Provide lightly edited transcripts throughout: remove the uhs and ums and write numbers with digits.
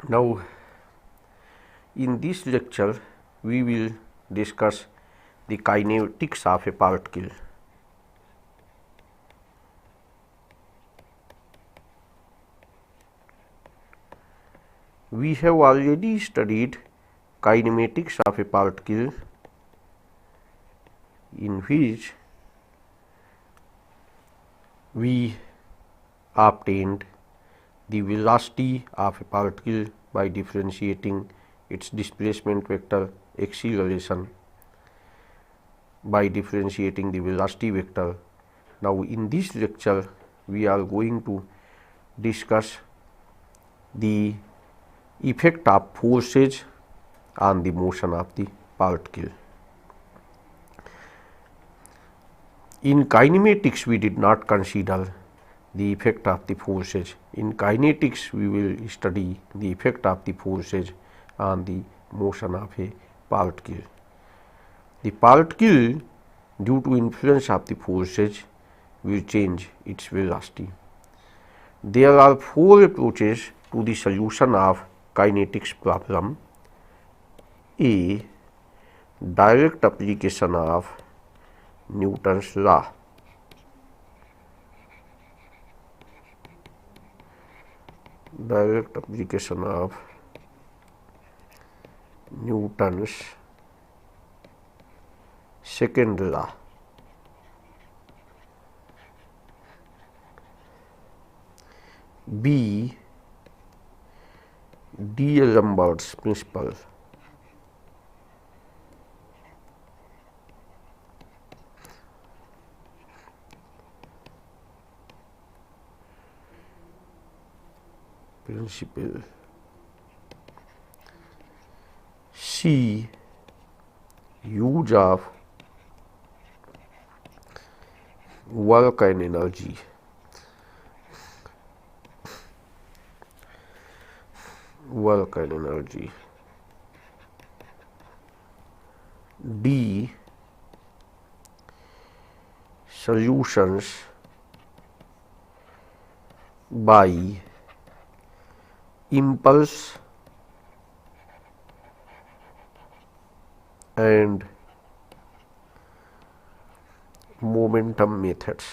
Now, in this lecture, we will discuss the kinetics of a particle. We have already studied kinematics of a particle, in which we obtained the velocity of a particle by differentiating its displacement vector, acceleration by differentiating the velocity vector. Now, in this lecture, we are going to discuss the effect of forces on the motion of the particle. In kinematics, we did not consider the effect of the forces. In kinetics, we will study the effect of the forces on the motion of a particle. The particle, due to influence of the forces, will change its velocity. There are four approaches to the solution of kinetics problem. A. Direct application of Newton's law. Direct application of Newton's second law. B. D'Alembert's principle. C. Use of work and energy. Work and energy. D. Solutions by impulse and momentum methods.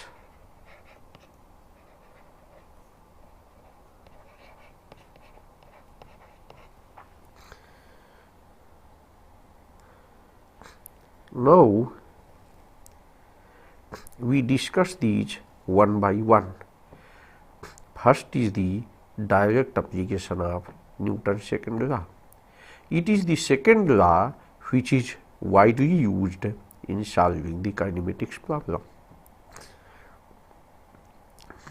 Now, we discuss these one by one. First is the direct application of Newton's second law. It is the second law which is widely used in solving the kinematics problem.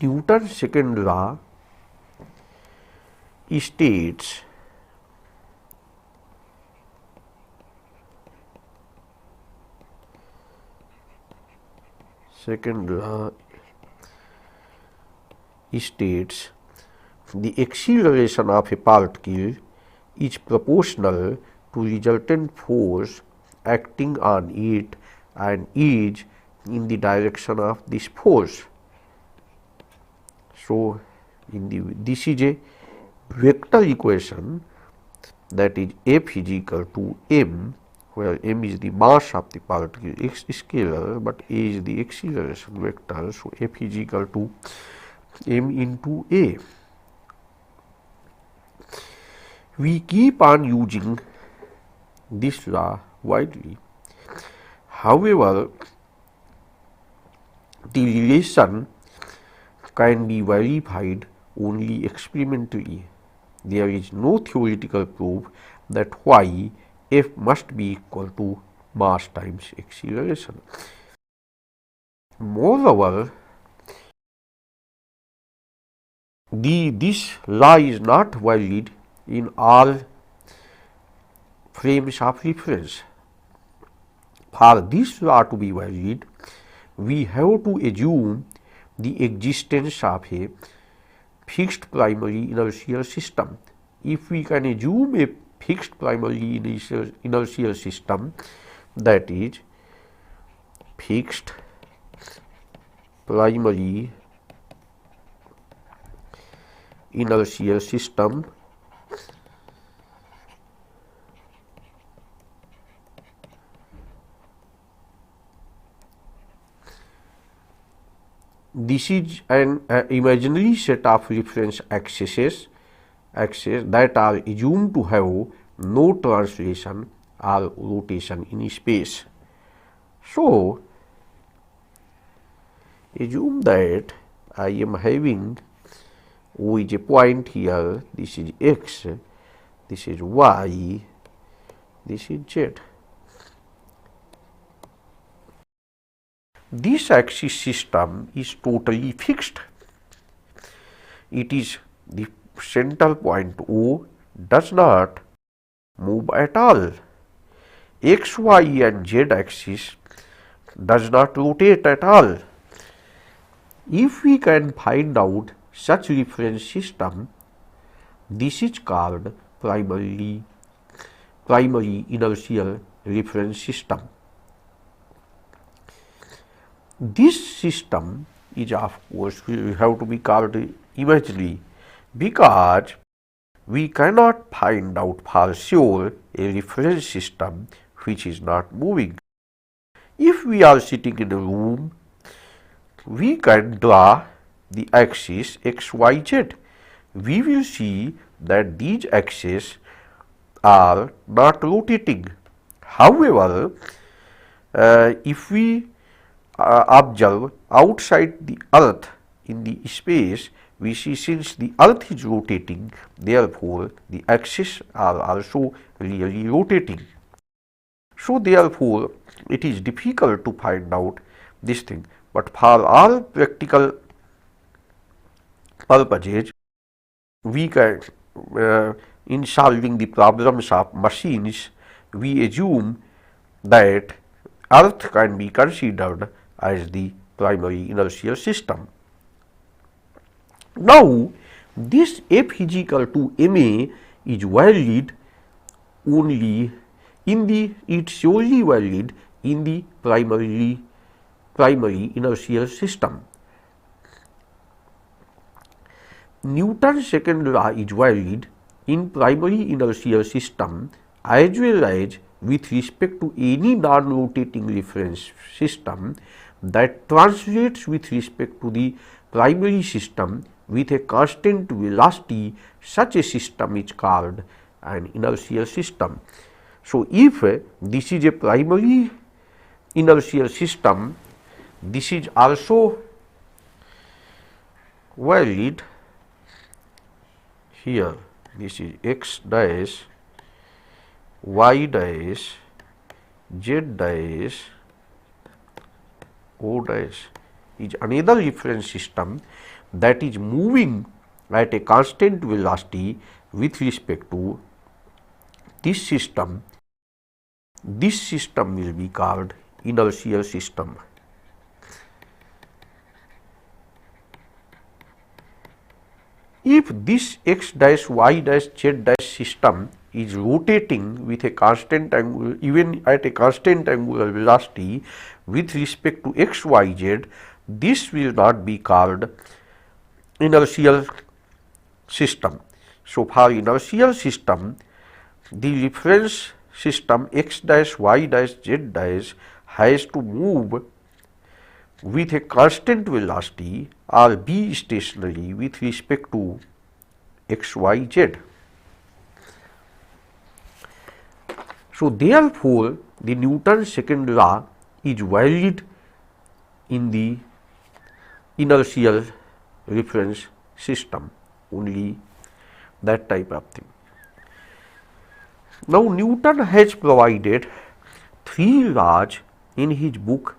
Newton's second law states the acceleration of a particle is proportional to resultant force acting on it and is in the direction of this force. So, this is a vector equation, that is F is equal to m, where m is the mass of the particle, x is scalar, but a is the acceleration vector. So, F is equal to m into a. We keep on using this law widely. However, the relation can be verified only experimentally. There is no theoretical proof that y f must be equal to mass times acceleration. Moreover, this law is not valid in all frames of reference. For this law to be valid, we have to assume the existence of a fixed primary inertial system. If we can assume a fixed primary inertial system, that is fixed primary inertial system, this is an imaginary set of reference axes that are assumed to have no translation or rotation in space. So, assume that I am having O is a point here, this is x, this is y, this is z. This axis system is totally fixed. It is the central point O does not move at all. X, y and z axis does not rotate at all. If we can find out such reference system, this is called primary inertial reference system. This system is, of course, will have to be called imaginary, because we cannot find out for sure a reference system which is not moving. If we are sitting in a room, we can draw the axis x, y, z. We will see that these axes are not rotating. However, if we observe outside the earth in the space, we see since the earth is rotating, therefore the axes are also really rotating. So therefore it is difficult to find out this thing, but for all practical purposes we can in solving the problems of machines, we assume that earth can be considered as the primary inertial system. Now, this F is equal to ma is valid only in the, it's solely valid in the primary inertial system. Newton's second law is valid in primary inertial system as well as with respect to any non-rotating reference system that translates with respect to the primary system with a constant velocity. Such a system is called an inertial system. So, if this is a primary inertial system, this is also valid here. This is x dash, y dash, z dash, o dash is another reference system that is moving at a constant velocity with respect to this system. This system will be called inertial system. If this x dash, y dash, z dash system is rotating with a constant angle, even at a constant angular velocity with respect to x, y, z, this will not be called inertial system. So, for inertial system, the reference system x dash, y dash, z dash has to move with a constant velocity or be stationary with respect to x, y, z. So, therefore, the Newton's second law is valid in the inertial reference system, only that type of thing. Now, Newton has provided 3 laws in his book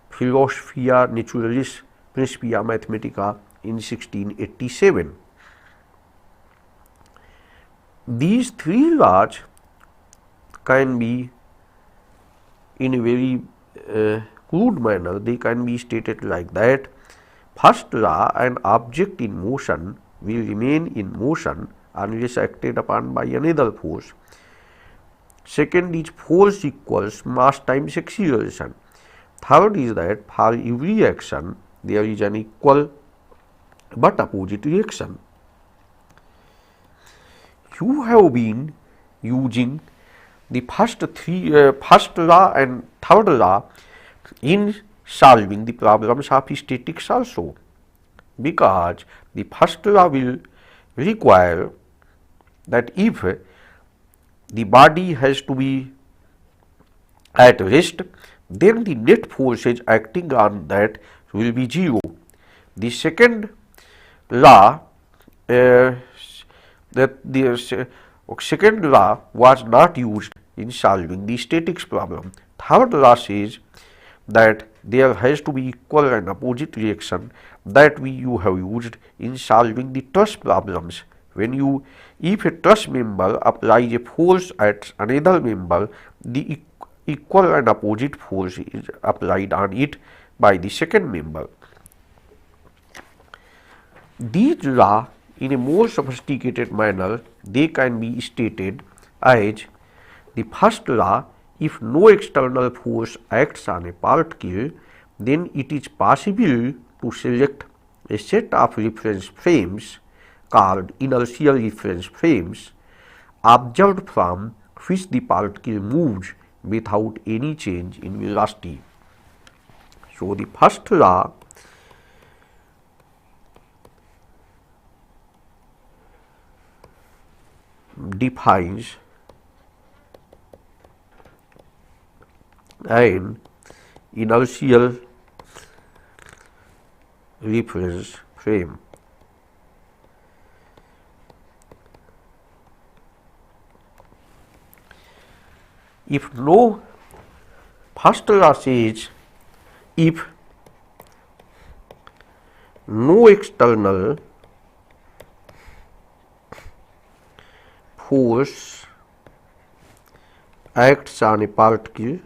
Philosophia Naturalis Principia Mathematica in 1687. These 3 laws can be in a very crude manner, they can be stated like that. First law, an object in motion will remain in motion unless acted upon by another force. Second is force equals mass times acceleration. Third is that for every action there is an equal but opposite reaction. You have been using the first law and third law in solving the problems of statics also, because the first law will require that if the body has to be at rest, then the net forces acting on that will be 0. The second law, second law was not used in solving the statics problem. Third law says that there has to be equal and opposite reaction that you have used in solving the truss problems. If a truss member applies a force at another member, the equal and opposite force is applied on it by the second member. These laws, in a more sophisticated manner, they can be stated as the first law: if no external force acts on a particle, then it is possible to select a set of reference frames called inertial reference frames, observed from which the particle moves without any change in velocity. So, the first law defines an inertial reference frame. If no, first law says if no external force acts on a particle,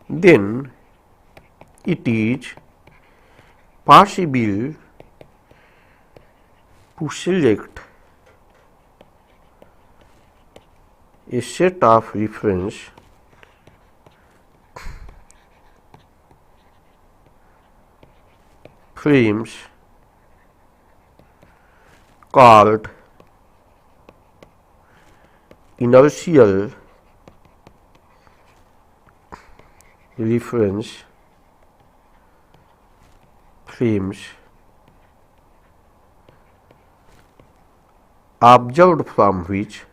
then it is possible to select a set of reference frames called inertial reference frames, observed from which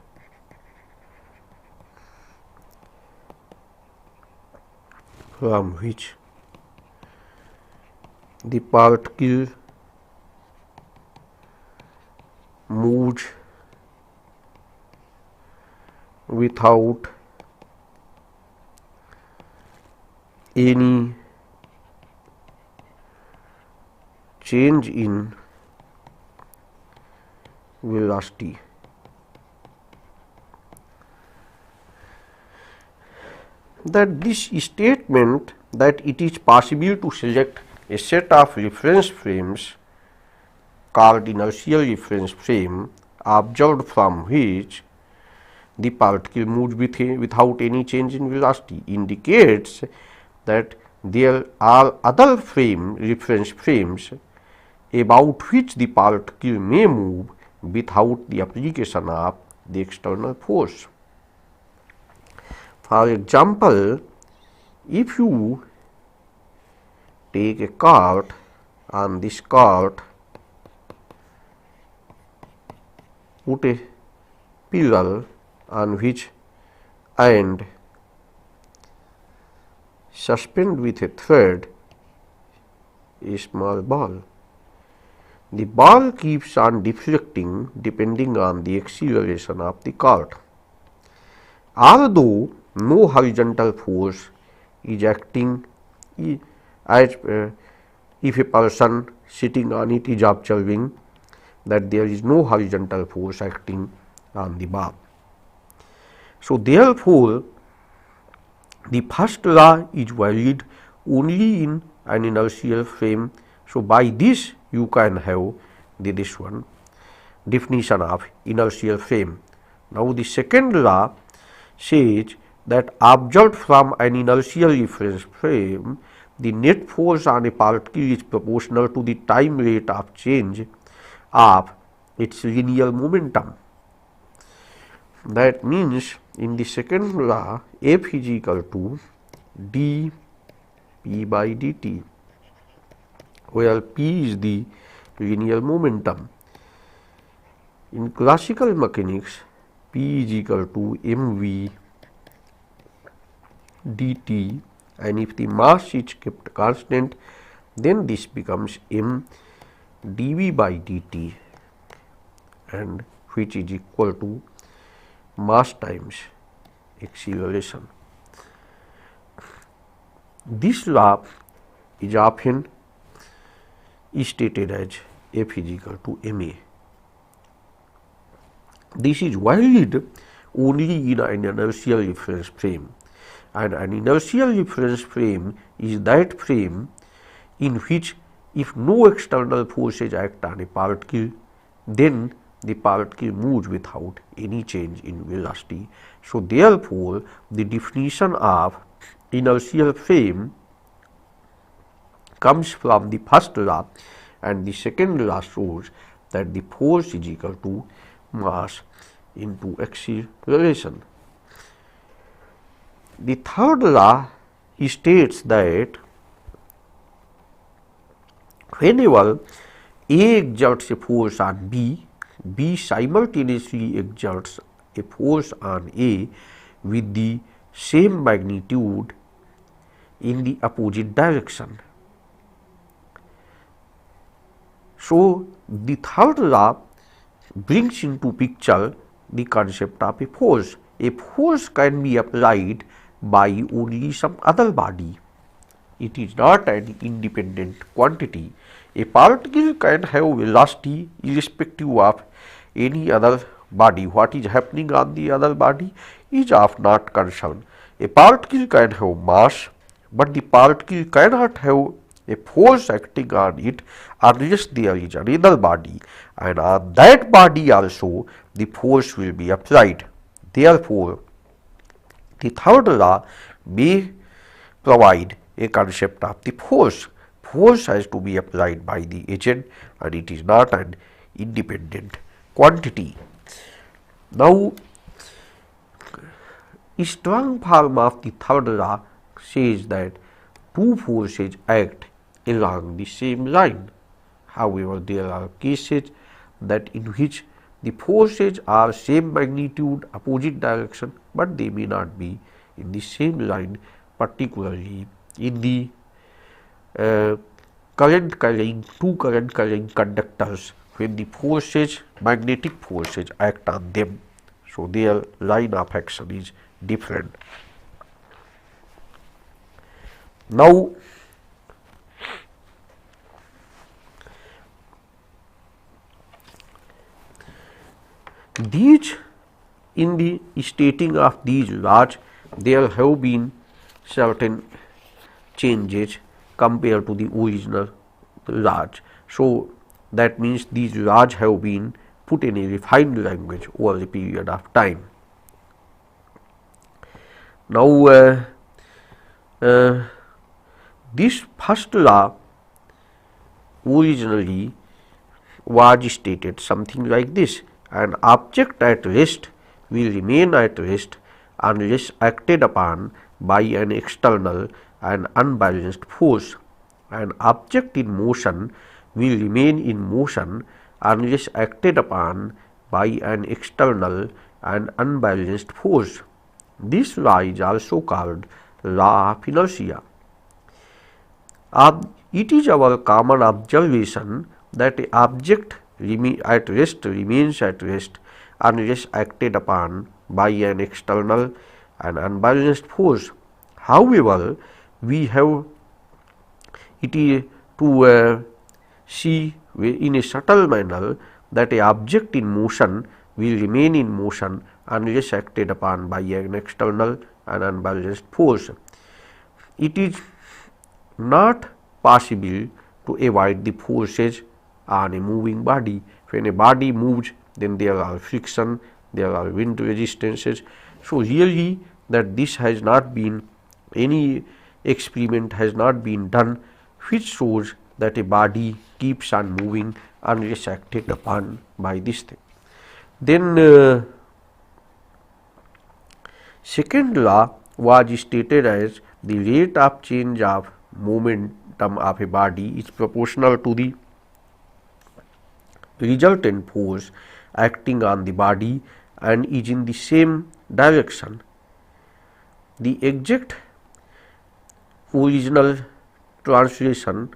the particle moves without any change in velocity. That this statement that it is possible to select a set of reference frames called inertial reference frame, observed from which the particle moves without any change in velocity, indicates that there are other reference frames about which the particle may move without the application of the external force. For example, if you take a cart, on this cart put a pillar on which and suspend with a thread a small ball. The ball keeps on deflecting depending on the acceleration of the cart. Although no horizontal force is acting, as if a person sitting on it is observing that there is no horizontal force acting on the ball. So, therefore, the first law is valid only in an inertial frame. So, by this you can have this one definition of inertial frame. Now, the second law says that observed from an inertial reference frame, the net force on a particle is proportional to the time rate of change of its linear momentum. That means in the second law, F is equal to d p by dt, where p is the linear momentum. In classical mechanics, p is equal to mv dt, and if the mass is kept constant, then this becomes m dv by dt, and which is equal to mass times acceleration. This law is often stated as F is equal to ma. This is valid only in an inertial reference frame, and an inertial reference frame is that frame in which if no external forces act on a particle, then the particle moves without any change in velocity. So, therefore, the definition of inertial frame comes from the first law, and the second law shows that the force is equal to mass into acceleration. The third law states that whenever A exerts a force on B, B simultaneously exerts a force on A with the same magnitude in the opposite direction. So, the third law brings into picture the concept of a force. A force can be applied by only some other body. It is not an independent quantity. A particle can have velocity irrespective of any other body. What is happening on the other body is of not concern. A particle can have mass, but the particle cannot have a force acting on it unless there is another body, and on that body also the force will be applied. Therefore, the third law may provide a concept of the force. Force has to be applied by the agent, and it is not an independent quantity. Now, a strong form of the third law says that two forces act along the same line. However, there are cases that in which the forces are same magnitude, opposite direction, but they may not be in the same line, particularly in the current carrying conductors, when the forces, magnetic forces act on them. So, their line of action is different. Now, these in the stating of these laws, there have been certain changes compared to the original laws. So, that means these laws have been put in a refined language over a period of time. Now, this first law originally was stated something like this: an object at rest will remain at rest unless acted upon by an external and unbalanced force. An object in motion will remain in motion unless acted upon by an external and unbalanced force. This law is also called law of inertia. It is our common observation that an object at rest remains at rest unless acted upon by an external and unbalanced force. However, we have it is to see in a subtle manner that an object in motion will remain in motion unless acted upon by an external and unbalanced force. It is not possible to avoid the forces on a moving body. When a body moves, then there are friction, there are wind resistances. So, really that this has not been, any experiment has not been done which shows that a body keeps on moving unless acted upon by this thing. Then Second law was stated as the rate of change of momentum of a body is proportional to the resultant force acting on the body and is in the same direction. The exact original translation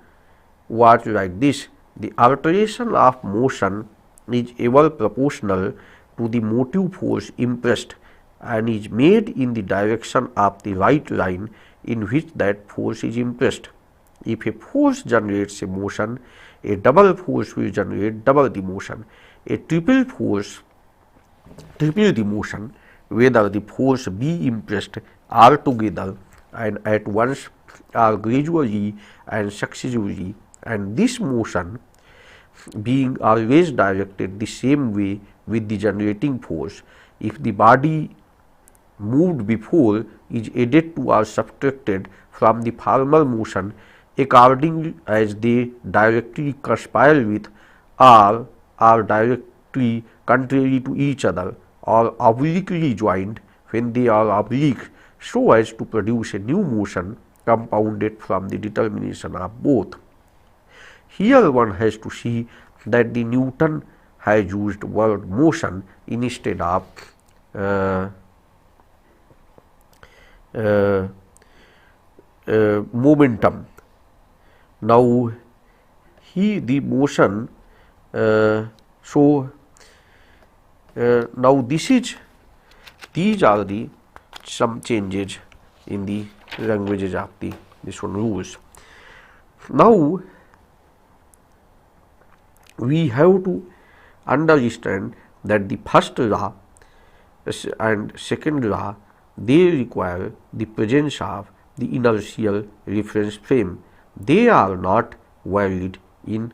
was like this: the alteration of motion is ever proportional to the motive force impressed and is made in the direction of the right line in which that force is impressed. If a force generates a motion, a double force will generate double the motion. A triple force triple the motion, whether the force be impressed altogether and at once or gradually and successively, and this motion being always directed the same way with the generating force. If the body moved before is added to or subtracted from the former motion according as they directly conspire with or are directly contrary to each other or obliquely joined when they are oblique, so as to produce a new motion compounded from the determination of both. Here one has to see that the Newton has used word motion instead of momentum. Now, the motion, now these are the some changes in the languages of this one rules. Now, we have to understand that the first law and second law, they require the presence of the inertial reference frame. They are not valid in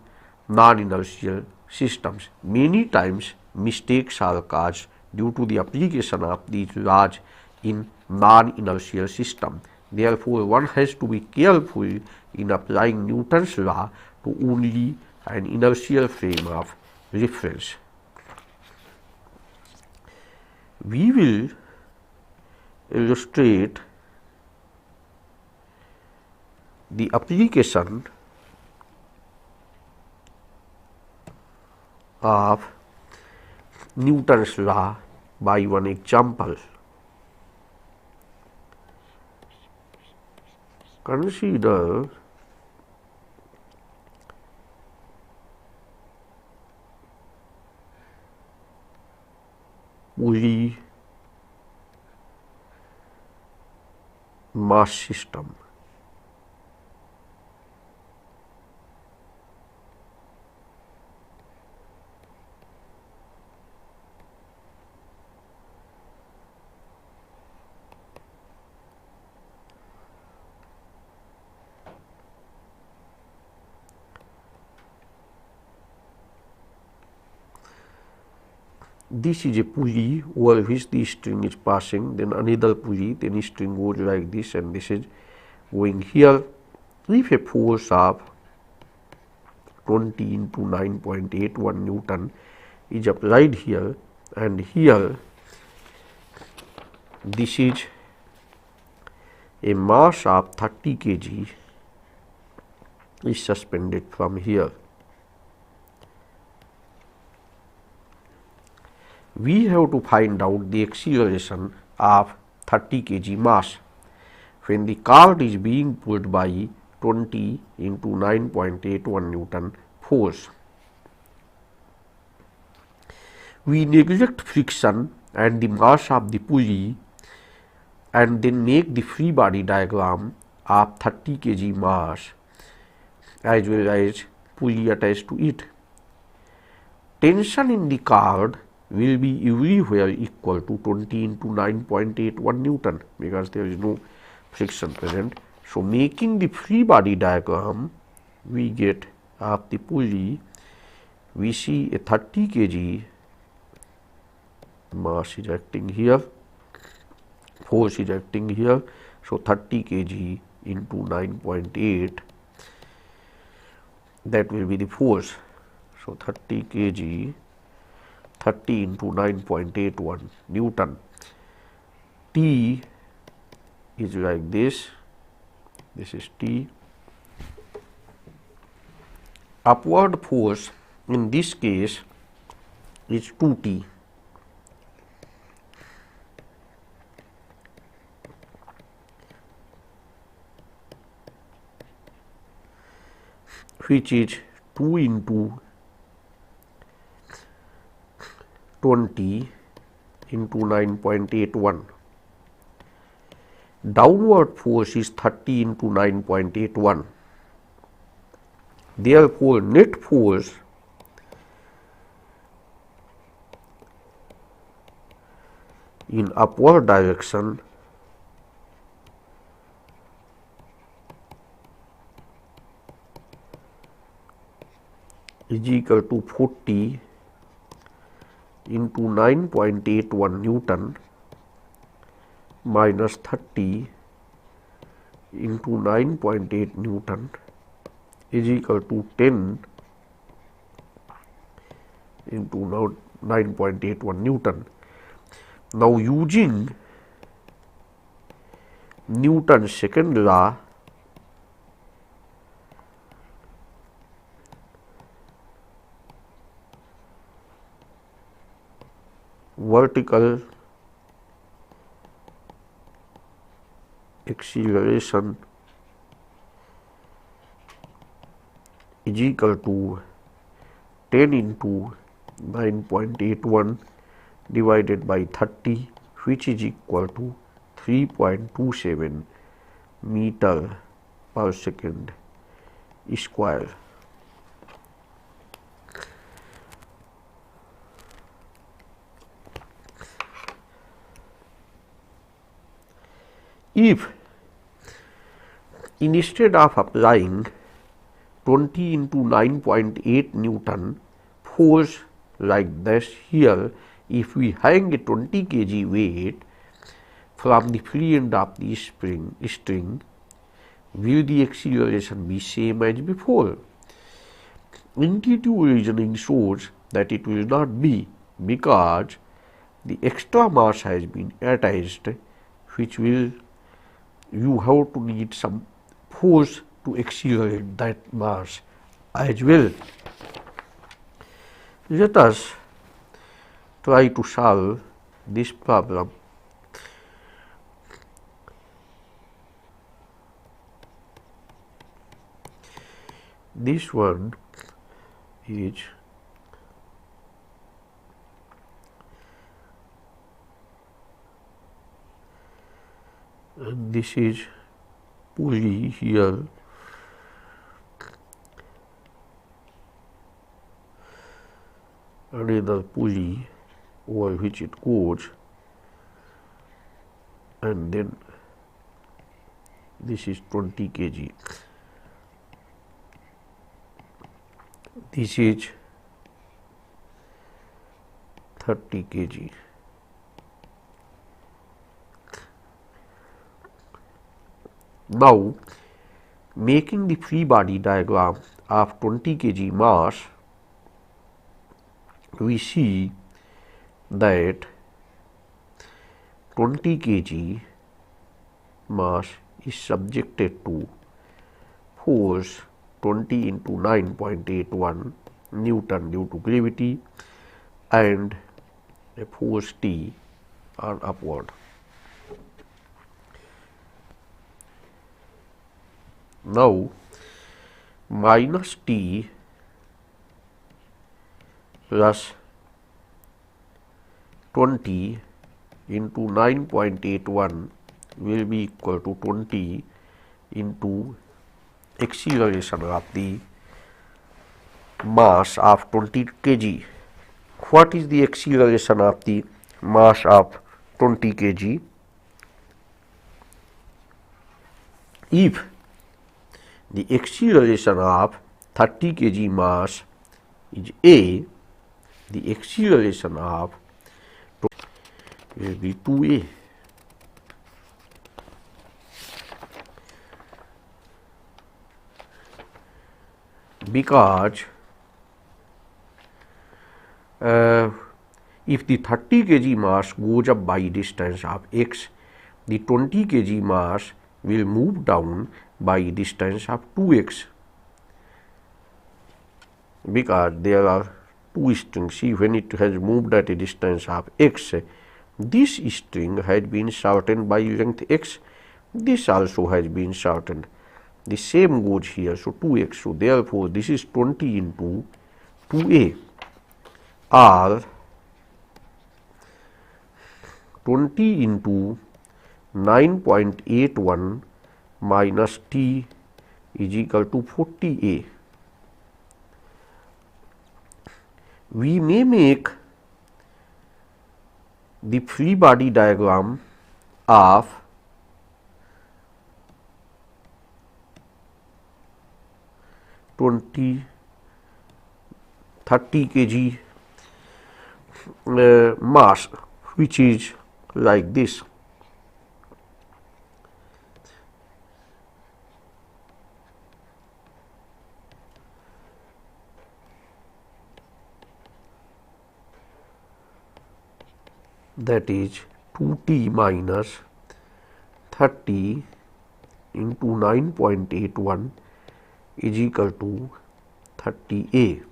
non-inertial systems. Many times mistakes are caused due to the application of these laws in non-inertial system. Therefore, one has to be careful in applying Newton's law to only an inertial frame of reference. We will illustrate the application of Newton's law by one example. Consider pulley mass system. This is a pulley over which the string is passing, then another pulley, then string goes like this, and this is going here. If a force of 20 into 9.81 Newton is applied here, and here this is a mass of 30 kg is suspended from here. We have to find out the acceleration of 30 kg mass when the cart is being pulled by 20 into 9.81 Newton force. We neglect friction and the mass of the pulley and then make the free body diagram of 30 kg mass as well as pulley attached to it. Tension in the card will be everywhere equal to 20 into 9.81 Newton because there is no friction present. So, making the free body diagram, we get of the pulley, we see a 30 kg mass is acting here, force is acting here. So, 30 kg into 9.8, that will be the force. So, 30 kg 30 into 9.81 Newton. T is like this is T. Upward force in this case is 2T. Which is 2 into 20 into 9.81. Downward force is 30 into 9.81. Therefore, net force in upward direction is equal to 40 into 9.81 Newton minus 30 into 9.8 Newton is equal to 10 into 9.81 Newton. Now, using Newton's second law, vertical acceleration is equal to 10 into 9.81 divided by 30, which is equal to 3.27 meter per second square. If instead of applying 20 into 9.8 Newton force like this here, if we hang a 20 kg weight from the free end of the string, will the acceleration be same as before? Intuitive reasoning shows that it will not be, because the extra mass has been attached, which will you have to need some force to accelerate that mass as well. Let us try to solve this problem. This one is and this is pulley here, another pulley over which it goes, and then this is 20 kg. This is 30 kg. Now, making the free body diagram of 20 kg mass, we see that 20 kg mass is subjected to force 20 into 9.81 Newton due to gravity and a force T on upward. Now, minus T plus 20 into 9.81 will be equal to 20 into acceleration of the mass of 20 kg. What is the acceleration of the mass of 20 kg? If the acceleration of 30 kg mass is A, the acceleration of will be 2A. Because if the 30 kg mass goes up by distance of x, the 20 kg mass will move down by distance of 2x, because there are two strings. See, when it has moved at a distance of x, this string has been shortened by length x, this also has been shortened. The same goes here, so 2x. So therefore, this is 20 into 2a, or 20 into 9.81 minus t is equal to 40a. We may make the free body diagram of (30 kg mass, which is like this. That is 2t minus 30 into 9.81 is equal to 30a.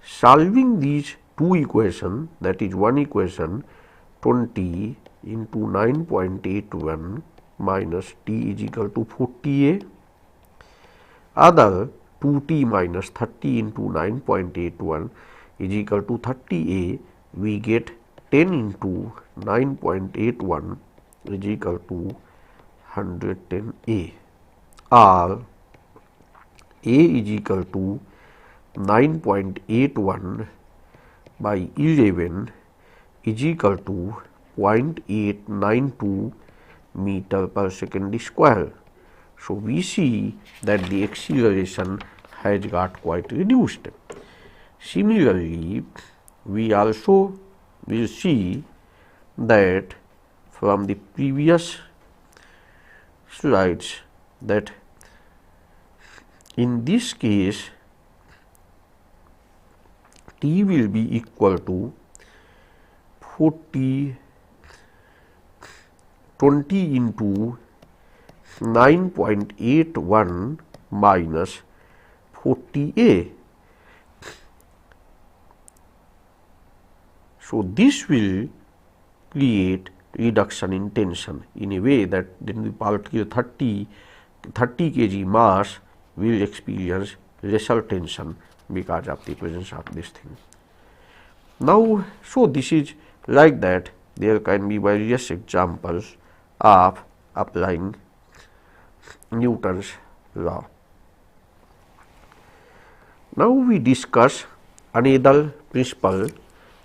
Solving these two equations, that is one equation 20 into 9.81 minus t is equal to 40a, other 2t minus 30 into 9.81 is equal to 30a, we get 10 into 9.81 is equal to 110a, or a is equal to 9.81 by 11 is equal to 0.892 meter per second square. So, we see that the acceleration has got quite reduced. Similarly, we also will see that from the previous slides that in this case t will be equal to 20 into 9.81 minus 40a. So, this will create reduction in tension in a way that then the particle 30 kg mass will experience lesser tension because of the presence of this thing. Now, so this is like that. There can be various examples of applying Newton's law. Now, we discuss another principle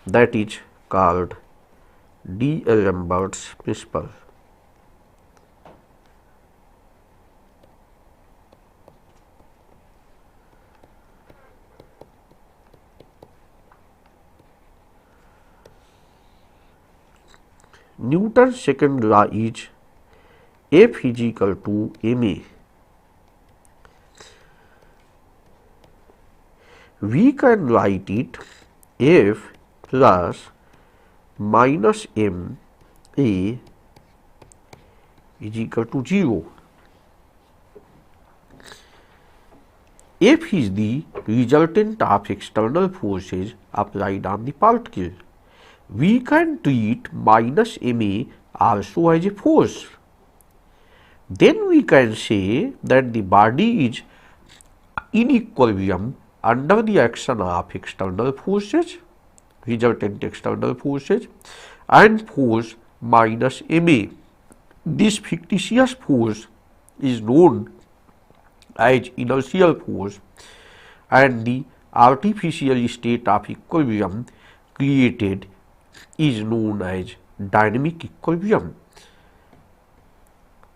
that is called D'Alembert's principle. Newton's second law is F is equal to ma. We can write it F plus minus m a is equal to 0. F is the resultant of external forces applied on the particle. We can treat minus ma also as a force. Then we can say that the body is in equilibrium under the action of external forces, resultant external forces, and force minus ma. This fictitious force is known as inertial force, and the artificial state of equilibrium created is known as dynamic equilibrium.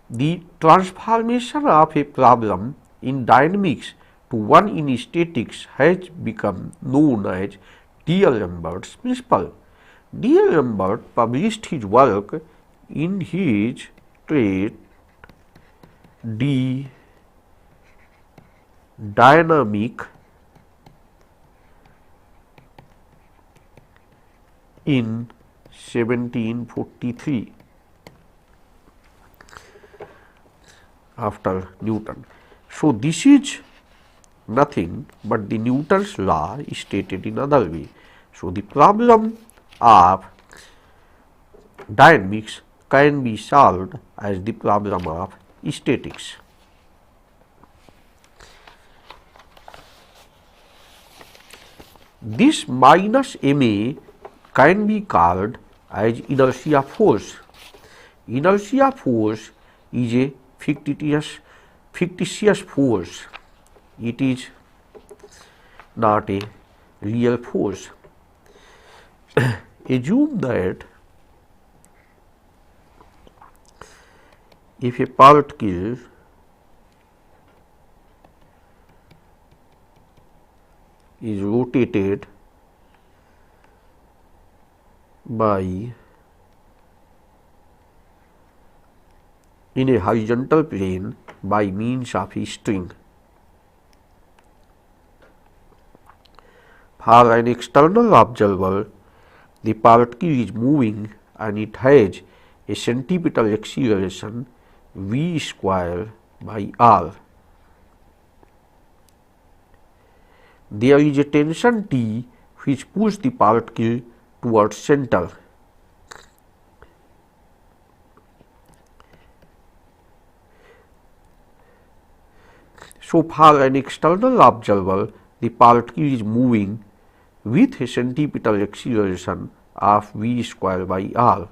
The transformation of a problem in dynamics to one in statics has become known as D'Alembert's principle. D'Alembert published his work in his treatise De Dynamic in 1743. after Newton. So, this is nothing but the Newton's law is stated in other way. So, the problem of dynamics can be solved as the problem of statics. This minus ma can be called as inertia force. Inertia force is a fictitious force. It is not a real force. Assume that if a particle is rotated by in a horizontal plane by means of a string. For an external observer, the particle is moving and it has a centripetal acceleration v square by r. There is a tension T which pushes the particle towards center. So, for an external observer, the particle is moving with a centripetal acceleration of v square by r.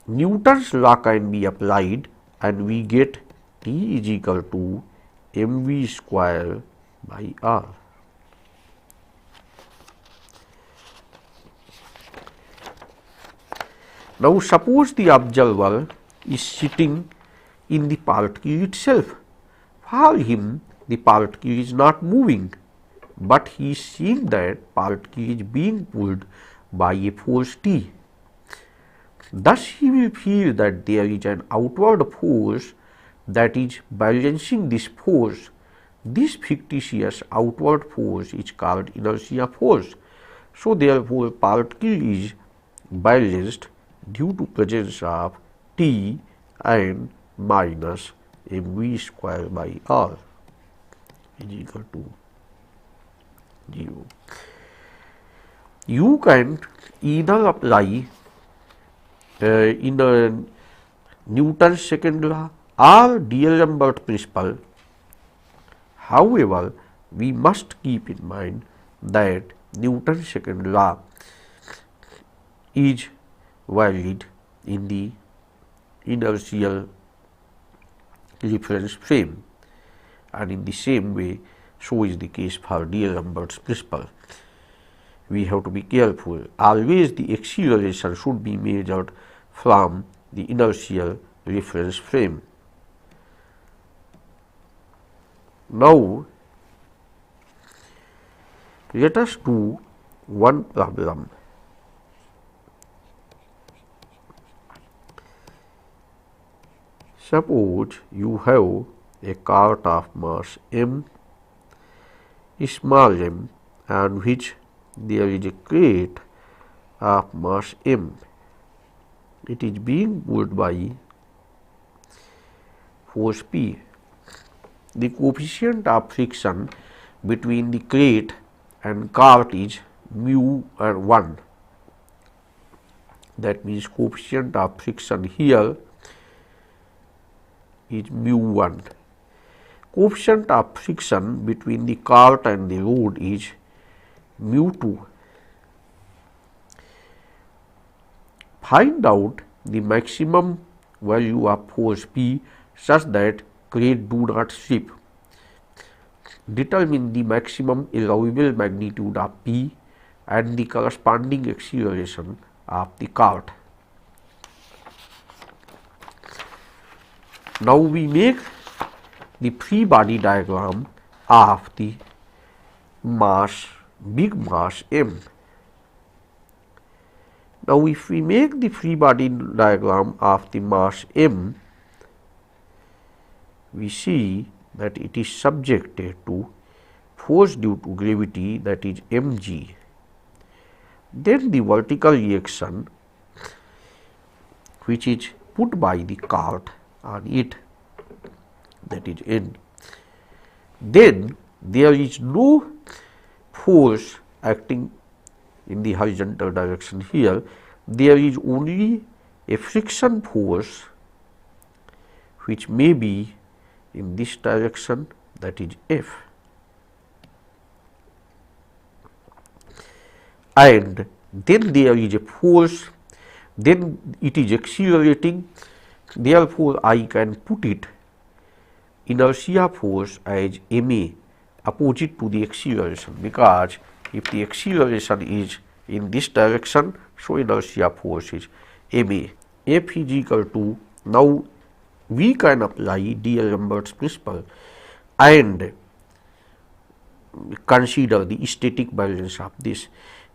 Newton's law can be applied and we get T is equal to mv square by r. Now, suppose the observer is sitting in the particle itself. For him, the particle is not moving, but he is seeing that particle is being pulled by a force T. Thus, he will feel that there is an outward force that is balancing this force. This fictitious outward force is called inertia force. So, therefore, particle is balanced due to presence of T and minus mv square by r is equal to 0. You can either apply in Newton's second law or D'Alembert principle. However, we must keep in mind that Newton's second law is valid in the inertial reference frame, and in the same way so is the case for D'Alembert's principle. We have to be careful. Always the acceleration should be measured from the inertial reference frame. Now, let us do one problem. Suppose you have a cart of mass m, small m, and which there is a crate of mass m. It is being pulled by force P. The coefficient of friction between the crate and cart is mu and 1. That means coefficient of friction here is mu 1. Coefficient of friction between the cart and the road is mu 2. Find out the maximum value of force P such that crate do not slip. Determine the maximum allowable magnitude of P and the corresponding acceleration of the cart. Now, we make the free body diagram of the mass, big mass m. Now, if we make the free body diagram of the mass m, we see that it is subjected to force due to gravity, that is mg. Then the vertical reaction which is put by the cart on it that is N. Then there is no force acting in the horizontal direction here, there is only a friction force which may be in this direction, that is F, and then there is a force, then it is accelerating, therefore I can put it inertia force as ma opposite to the acceleration, because if the acceleration is in this direction, so inertia force is ma. F is equal to, now we can apply D'Alembert's principle and consider the static balance of this.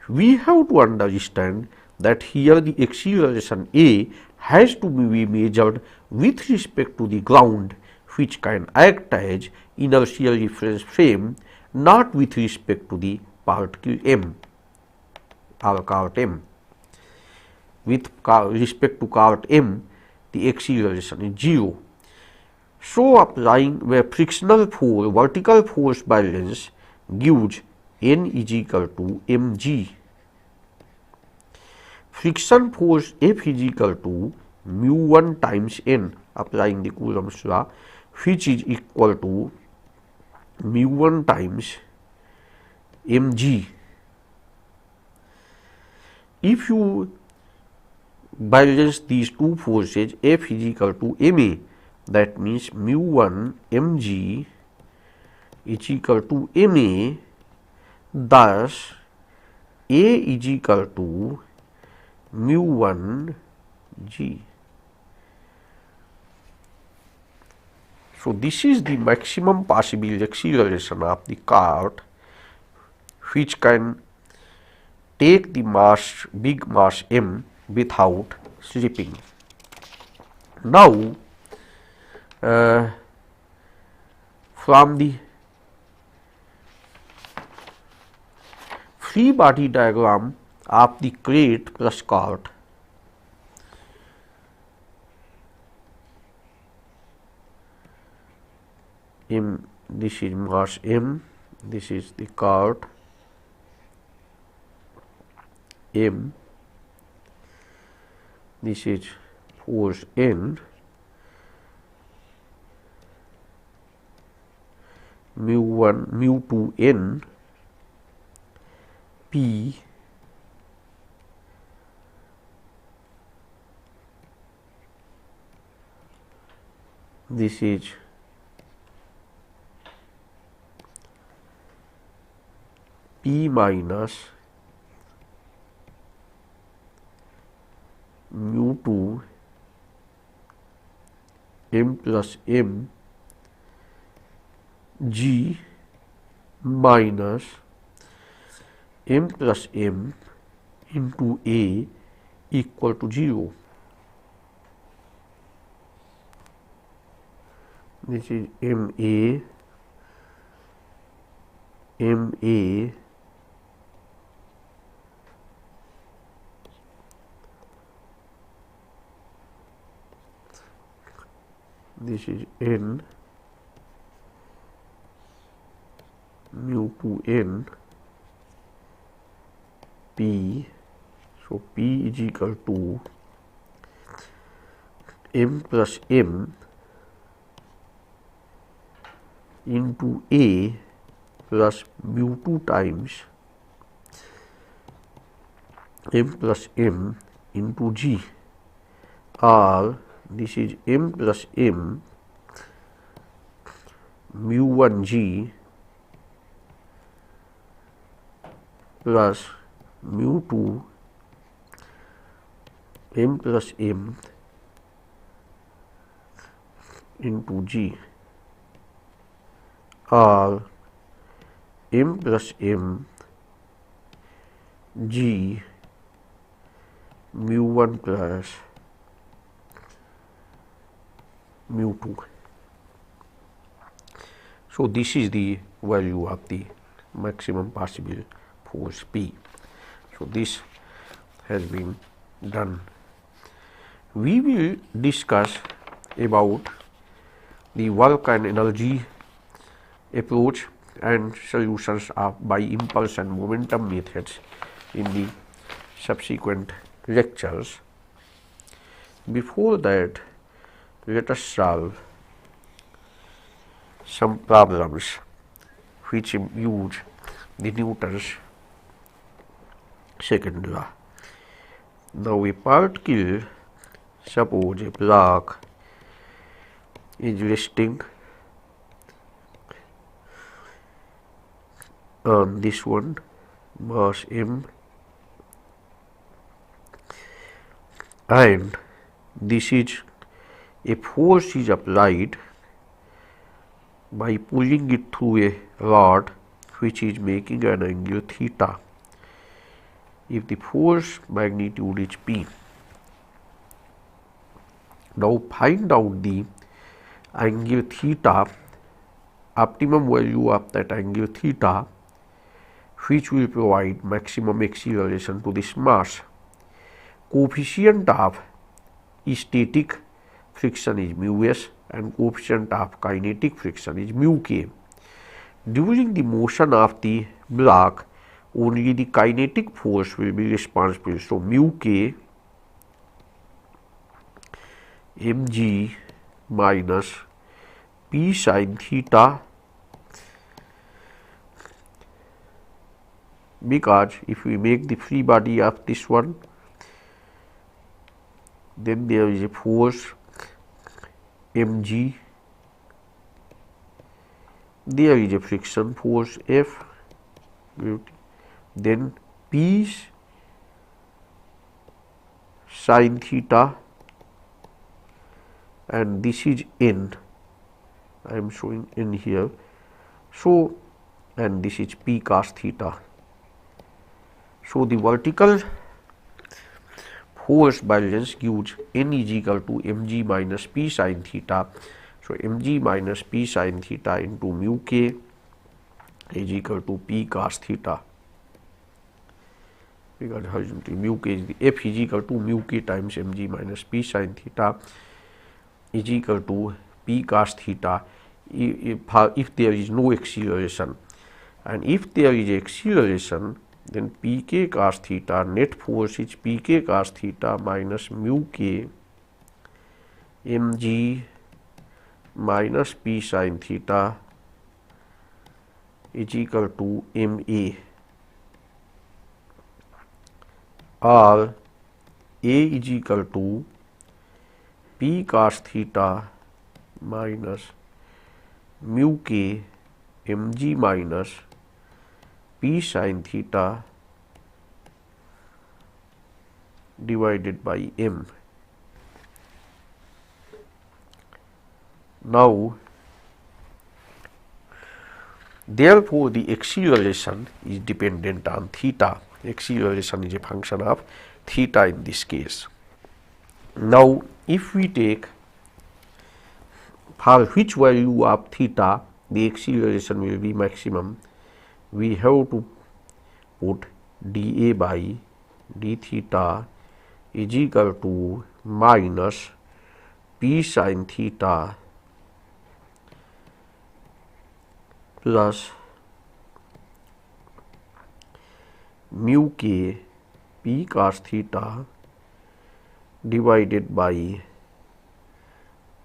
We have to understand that here the acceleration A has to be measured with respect to the ground, which can act as inertial reference frame, not with respect to the particle m or cart m. With respect to cart m, the acceleration is 0. So, applying where frictional force, vertical force balance gives N is equal to mg. Friction force F is equal to mu1 times N, applying the Coulomb's law, which is equal to mu1 times mg. If you balance these two forces, F is equal to ma, that means mu1 mg is equal to ma, thus A is equal to mu1 g. So, this is the maximum possible acceleration of the cart, which can take the mass, big mass m without slipping. Now, from the free body diagram of the crate plus cart, m, this is mass m, this is the cart m, this is force N, mu1 mu2 N P this is P minus mu2 m plus m g minus m plus m into A equal to 0. This is MA, MA this is N mu2 N P. So, P is equal to m plus m into A plus mu2 times m plus m into G, or this is m plus m mu1 G plus mu2 m plus m into G, or m plus m G mu1 plus mu2. So, this is the value of the maximum possible force P. So, this has been done. We will discuss about the work and energy approach and solutions of by impulse and momentum methods in the subsequent lectures. Before that, let us solve some problems which use the Newton's second law. Now a particle, suppose a block, is resting on this one, mass m, and this is a force is applied by pulling it through a rod which is making an angle theta. If the force magnitude is P. Now find out the angle theta, optimum value of that angle theta, which will provide maximum acceleration to this mass. Coefficient of static friction is mu s and coefficient of kinetic friction is mu k. During the motion of the block, only the kinetic force will be responsible. So, mu k mg minus p sin theta, because if we make the free body of this one, then there is a force mg, there is a friction force F, then P sin theta, and this is N, I am showing N here. So, and this is P cos theta. So, the vertical force balance gives N is equal to mg minus P sin theta. So, mg minus P sin theta into mu k is equal to P cos theta, because horizontally mu k is the F is equal to mu k times mg minus P sin theta is equal to P cos theta if there is no acceleration, and if there is acceleration, then Pk cos theta, net force is Pk cos theta minus mu k mg minus P sin theta is equal to ma, or A is equal to P cos theta minus mu k mg minus P sin theta divided by m. Now, therefore, the acceleration is dependent on theta. Acceleration is a function of theta in this case. Now, if we take for which value of theta the acceleration will be maximum, we have to put dA by d theta is equal to minus P sin theta plus mu k P cos theta divided by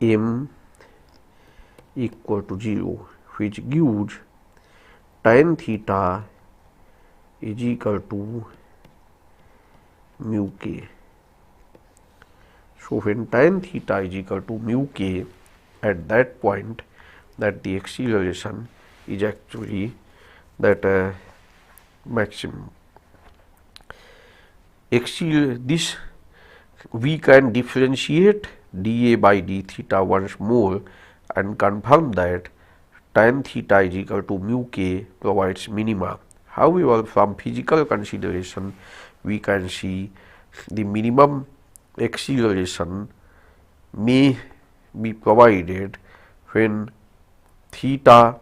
m equal to 0, which gives tan theta is equal to mu k. So, when tan theta is equal to mu k, at that point that the acceleration is actually that maximum. This we can differentiate dA by d theta once more and confirm that tan theta is equal to mu k provides minima. However, from physical consideration, we can see the minimum acceleration may be provided when theta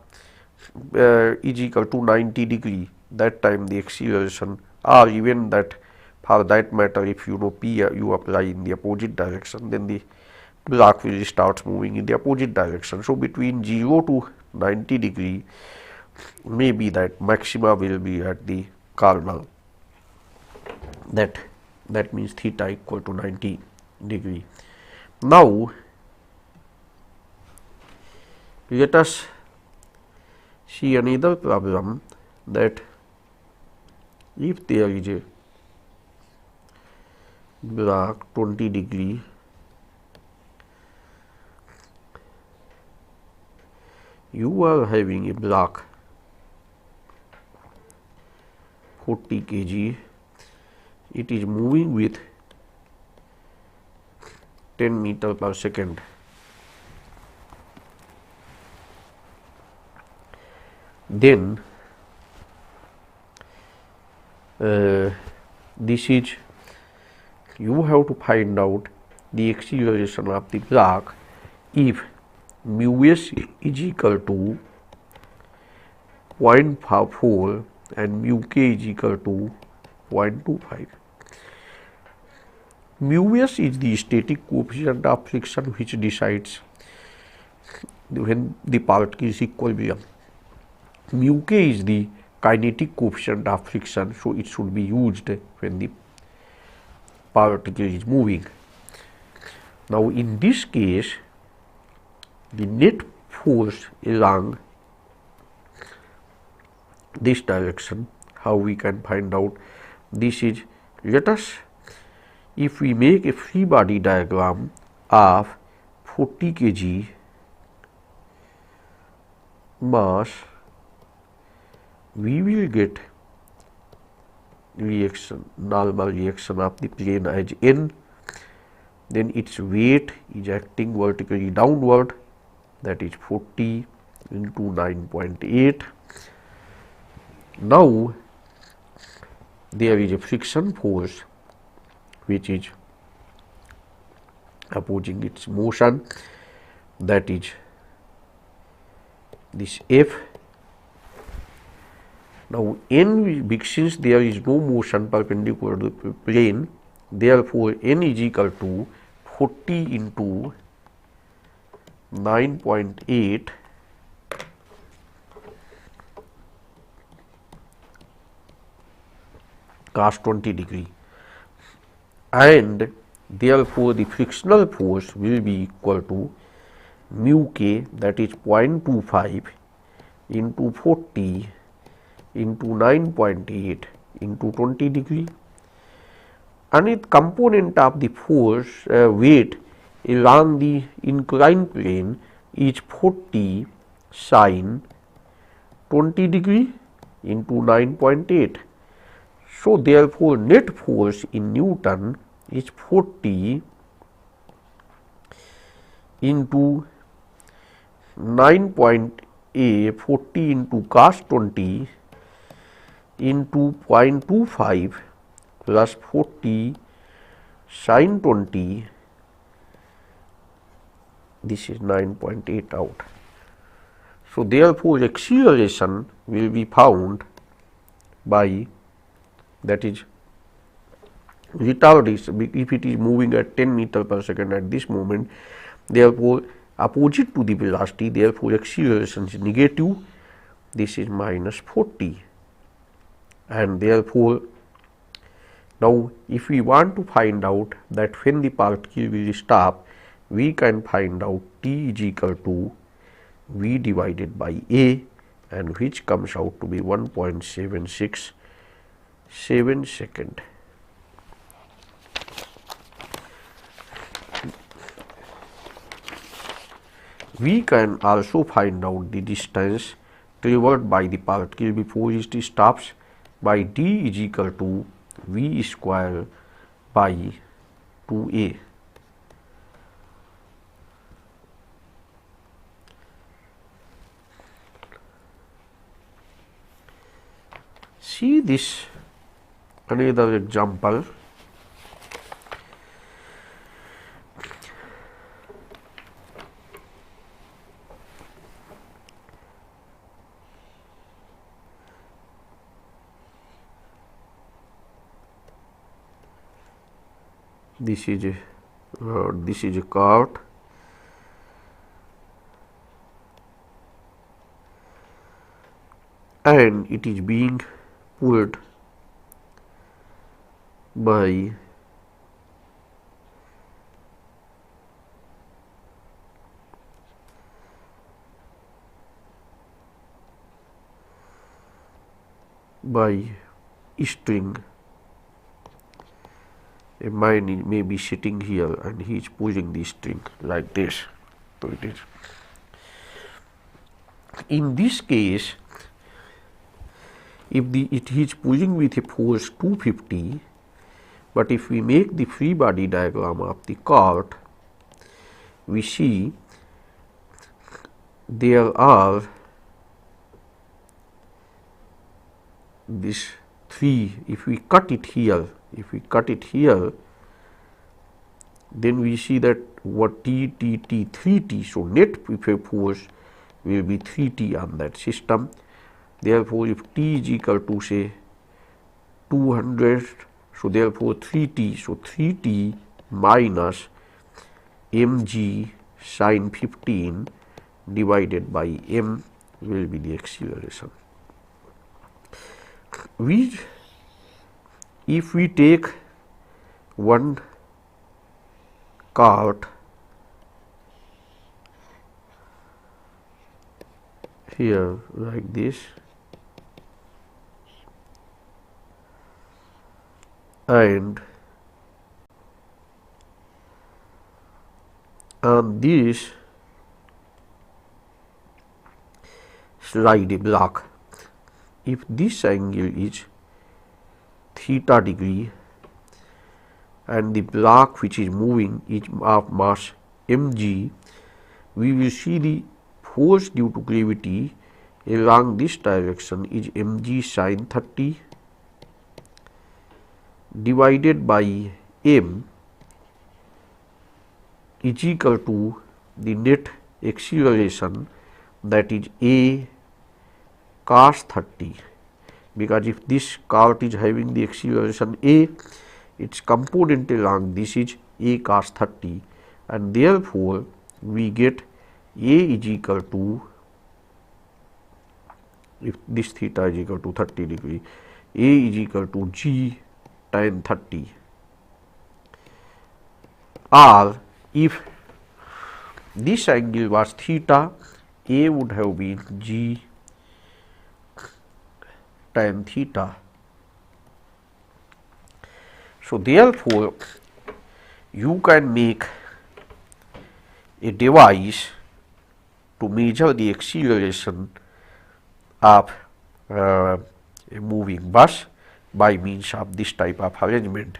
is equal to 90 degree. That time the acceleration, or even that for that matter, if you know P you apply in the opposite direction, then the block will start moving in the opposite direction. So between 0 to 90 degree, maybe that maxima will be at the cardinal. That means theta equal to 90 degree. Now let us see another problem, that if there is a block 20 degree you are having a block 40 kg, it is moving with 10 meter per second. Then this is, you have to find out the acceleration of the block if mu s is equal to 0.4 and mu k is equal to 0.25. Mu s is the static coefficient of friction which decides when the particle is equilibrium. Mu k is the kinetic coefficient of friction, so it should be used when the particle is moving. Now in this case, the net force along this direction, how we can find out? This is, let us, if we make a free body diagram of 40 kg mass, we will get reaction, normal reaction of the plane as n, then its weight is acting vertically downward, that is 40 into 9.8. Now there is a friction force which is opposing its motion, that is this F. Now n, since there is no motion perpendicular to the plane, therefore n is equal to 40 into 9.8 cos 20 degree, and therefore the frictional force will be equal to mu k, that is 0.25 into 40 into 9.8 into 20 degree, and its component of the force weight along the inclined plane is 40 sin 20 degree into 9.8. So therefore net force in Newton is 40 into 9.8, 40 into cos 20 into 0.25 plus 40 sin 20, this is 9.8 out. So therefore acceleration will be found by, that is retardation, if it is moving at 10 meter per second at this moment, therefore opposite to the velocity, therefore acceleration is negative, this is minus 40, and therefore now if we want to find out that when the particle will stop, we can find out t is equal to v divided by a, and which comes out to be 1.767 second. We can also find out the distance traveled by the particle before it stops by d is equal to v square by 2a. See this another example. This is a cart and it is being pulled by string. A man may be sitting here and he is pulling the string like this. So it is. In this case, if it is pulling with a force 250, but if we make the free body diagram of the cart, we see there are this 3. If we cut it here, then we see that what T, 3T. So net force will be 3T on that system. Therefore, if T is equal to say 200, so therefore 3T. So 3T minus mg sine 15 divided by m will be the acceleration. If we take one cart here like this, and on this slide a block. If this angle is theta degree and the block which is moving is of mass mg, we will see the force due to gravity along this direction is mg sine 30 divided by m is equal to the net acceleration, that is a cos 30, because if this cart is having the acceleration a, its component along this is a cos 30, and therefore we get a is equal to, if this theta is equal to 30 degree, a is equal to g tan 30, or if this angle was theta, a would have been g tan theta. So therefore, you can make a device to measure the acceleration of a moving bus by means of this type of arrangement.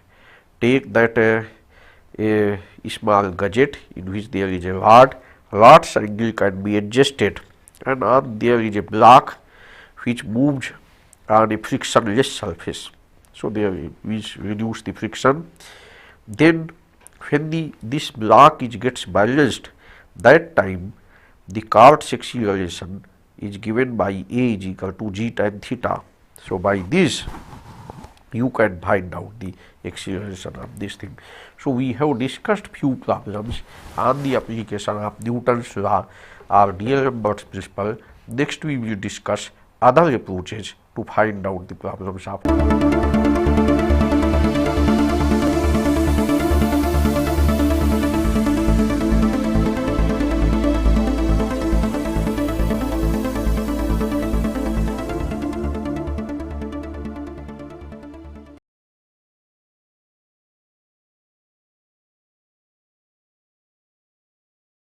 Take that a small gadget in which there is a rod's angle can be adjusted, and on there is a block which moves on a frictionless surface. So there we reduce the friction. Then when this block gets balanced, that time the cart's acceleration is given by a is equal to g tan theta. So by this you can find out the acceleration of this thing. So we have discussed few problems on the application of Newton's law or D'Alembert's principle. Next we will discuss other approaches to find out the problems of